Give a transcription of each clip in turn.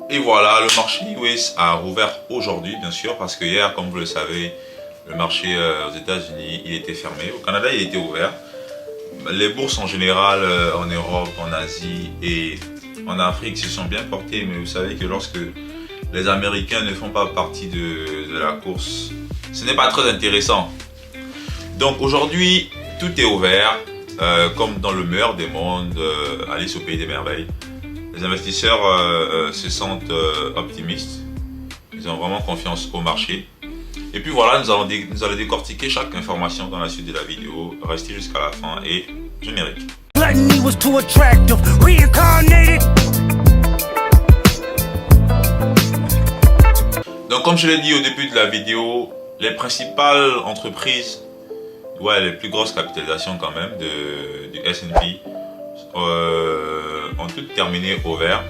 Et voilà, le marché US a rouvert aujourd'hui, bien sûr, parce que hier, comme vous le savez, le marché aux États-Unis, il était fermé. Au Canada, il était ouvert. Les bourses en général, en Europe, en Asie et en Afrique se sont bien portées, mais vous savez que lorsque les Américains ne font pas partie de la course, ce n'est pas très intéressant. Donc aujourd'hui, tout est ouvert, comme dans le meilleur des mondes, Alice au pays des merveilles. Les investisseurs se sentent optimistes, ils ont vraiment confiance au marché. Et puis voilà, nous allons décortiquer chaque information dans la suite de la vidéo. Restez jusqu'à la fin et générique. Donc comme je l'ai dit au début de la vidéo, les principales entreprises, les plus grosses capitalisations quand même du S&P ont toutes terminé au vert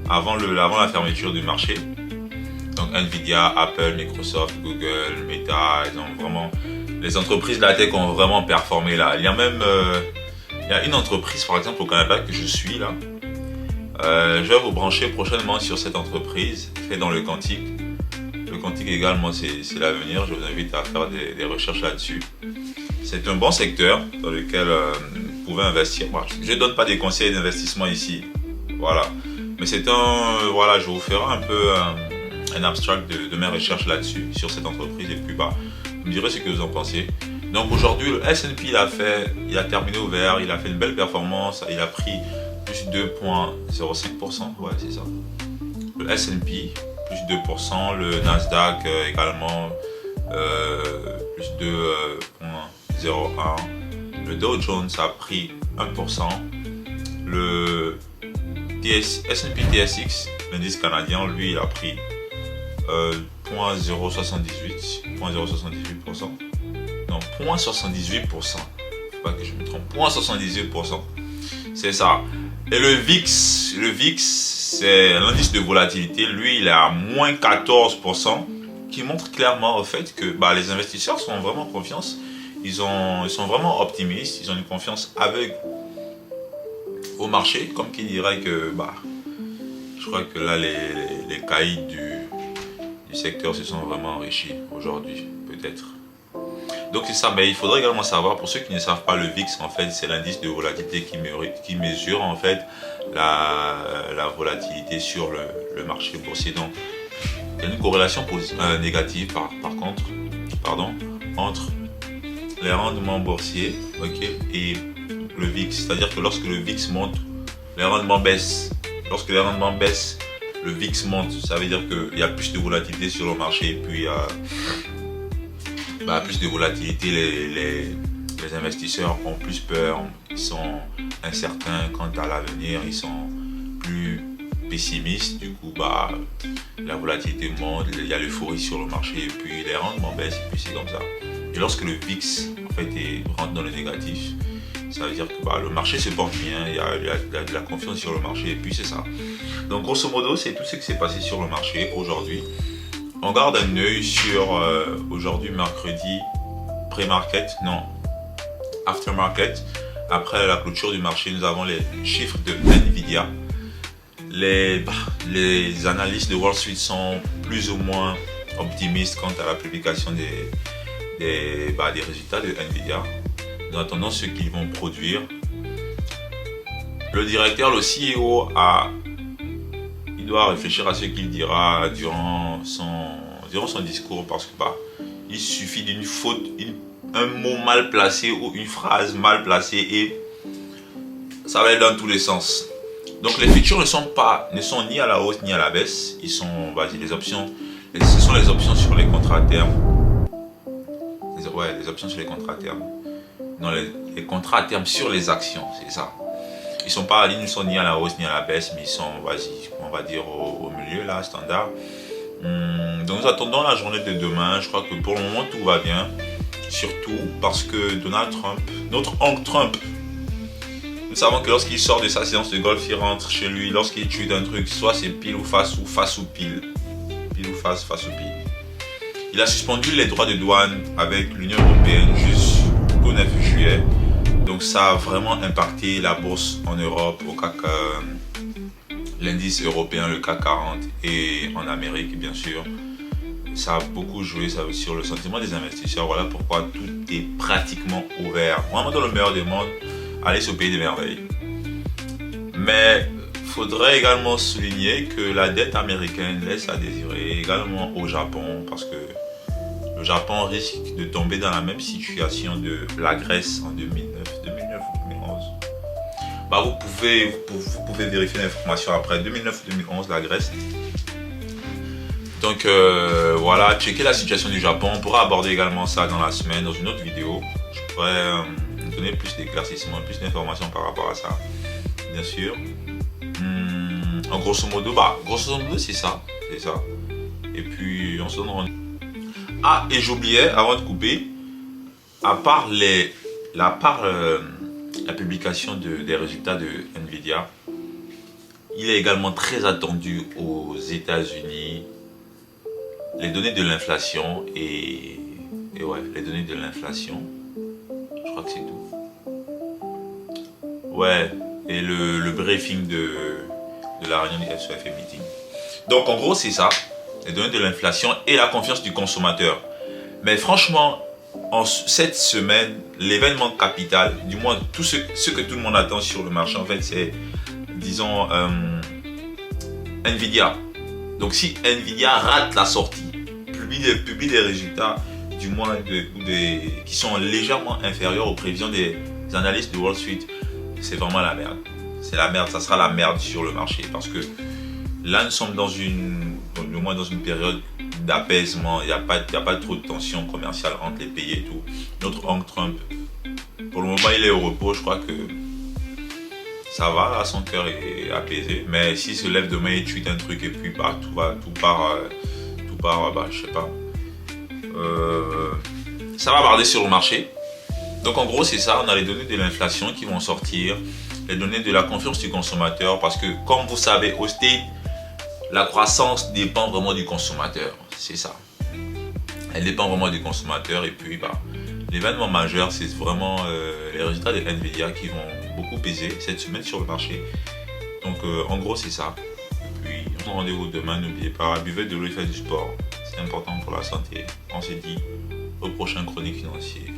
avant la fermeture du marché. Donc Nvidia, Apple, Microsoft, Google, Meta, les entreprises de la tech ont vraiment performé là. Il y a une entreprise par exemple au Canada que je suis là. Je vais vous brancher prochainement sur cette entreprise fait dans le quantique. Le quantique également c'est l'avenir. Je vous invite à faire des recherches là-dessus. C'est un bon secteur dans lequel vous pouvez investir. Je ne donne pas des conseils d'investissement ici. Voilà. Mais c'est je vous ferai un peu un abstract de mes recherches là-dessus, sur cette entreprise. Et puis vous me direz ce que vous en pensez. Donc aujourd'hui, le S&P il a terminé au vert, il a fait une belle performance, il a pris plus 2,05%. Ouais, c'est ça. Le S&P, plus 2%, le Nasdaq également, plus 2,01%. Le Dow Jones a pris 1%. Le S&P TSX, l'indice canadien, lui, il a pris 0,78%. Non, 0,78%. Faut pas que je me trompe. 0,78%. C'est ça. Et le VIX, c'est l'indice de volatilité. Lui, il est à moins 14%, qui montre clairement au fait que les investisseurs sont vraiment en confiance. Ils sont vraiment optimistes. Ils ont une confiance aveugle au marché, comme qui dirait que je crois que là les caïds du secteur se sont vraiment enrichis aujourd'hui, peut-être. Donc c'est ça, mais il faudrait également savoir, pour ceux qui ne savent pas, le VIX en fait c'est l'indice de volatilité qui mesure en fait la volatilité sur le marché boursier. Donc il y a une corrélation négative entre les rendements boursiers et le VIX. C'est-à-dire que lorsque le VIX monte, les rendements baissent. Lorsque les rendements baissent, le VIX monte. Ça veut dire qu'il y a plus de volatilité sur le marché. Et puis, il y a plus de volatilité. Les investisseurs ont plus peur. Ils sont incertains quant à l'avenir. Ils sont plus pessimistes. Du coup, la volatilité monte. Il y a l'euphorie sur le marché. Et puis, les rendements baissent. Et puis, c'est comme ça. Et lorsque le VIX en fait, rentre dans le négatif, ça veut dire que le marché se porte bien, il y a de la confiance sur le marché, et puis c'est ça. Donc grosso modo, c'est tout ce qui s'est passé sur le marché aujourd'hui. On garde un œil sur aujourd'hui, mercredi, aftermarket. Après la clôture du marché, nous avons les chiffres de Nvidia. Les analystes de Wall Street sont plus ou moins optimistes quant à la publication des résultats de Nvidia. Nous attendons ce qu'ils vont produire. Le directeur, le CEO, il doit réfléchir à ce qu'il dira durant son discours, parce que il suffit d'une faute, un mot mal placé ou une phrase mal placée et ça va aller dans tous les sens. Donc les futurs ne sont ni à la hausse ni à la baisse. Ils sont les options. Ce sont les options sur les contrats à terme. Les options sur les contrats à terme. Non, les contrats à terme sur les actions, c'est ça. Ils ne sont ni à la hausse ni à la baisse, mais ils sont, on va dire, au milieu, là, standard. Donc nous attendons la journée de demain. Je crois que pour le moment, tout va bien. Surtout parce que Donald Trump, notre oncle Trump, nous savons que lorsqu'il sort de sa séance de golf, il rentre chez lui, lorsqu'il tue un truc, soit c'est pile ou face ou pile. Pile ou face ou pile. Il a suspendu les droits de douane avec l'Union européenne jusqu'au 9 juillet. Donc ça a vraiment impacté la bourse en Europe, au CAC, l'indice européen, le CAC 40 et en Amérique bien sûr. Ça a beaucoup joué sur le sentiment des investisseurs. Voilà pourquoi tout est pratiquement ouvert. Vraiment dans le meilleur des mondes, allez sur Pays des Merveilles. Mais il faudrait également souligner que la dette américaine laisse à désirer également au Japon parce que le Japon risque de tomber dans la même situation de la Grèce en 2009 ou 2011. Bah, vous pouvez vérifier l'information après 2009-2011, la Grèce. Donc voilà, checker la situation du Japon. On pourra aborder également ça dans la semaine, dans une autre vidéo. Je pourrais donner plus d'éclaircissements, plus d'informations par rapport à ça, bien sûr. En grosso modo, c'est ça. Et puis on se donne rendez-vous. Ah, et j'oubliais, avant de couper, à part la publication des résultats de Nvidia, il est également très attendu aux États-Unis les données de l'inflation et ouais, les données de l'inflation. Je crois que c'est tout. Ouais, et le briefing de la réunion du FOMC meeting. Donc en gros, c'est ça, les données de l'inflation et la confiance du consommateur. Mais franchement, en cette semaine, l'événement capital, du moins tout ce que tout le monde attend sur le marché, en fait, c'est, disons, Nvidia. Donc si Nvidia rate la sortie, publie des résultats, du moins qui sont légèrement inférieurs aux prévisions des analystes de Wall Street, c'est vraiment la merde. C'est la merde, ça sera la merde sur le marché parce que là, nous sommes au moins dans une période d'apaisement. Il n'y a pas trop de tension commerciale entre les pays et tout. Notre oncle Trump, pour le moment, il est au repos. Je crois que ça va, là, son cœur est apaisé. Mais s'il se lève demain et tweet un truc et puis tout part, je sais pas. Ça va barder sur le marché. Donc en gros, c'est ça. On a les données de l'inflation qui vont sortir, les données de la confiance du consommateur, parce que comme vous savez, au States, la croissance dépend vraiment du consommateur, c'est ça. Elle dépend vraiment du consommateur et puis l'événement majeur, c'est vraiment les résultats de Nvidia qui vont beaucoup peser cette semaine sur le marché. Donc en gros, c'est ça. Et puis on se donne rendez-vous demain, n'oubliez pas, buvez de l'eau et faites du sport. C'est important pour la santé. On se dit au prochain chronique financier.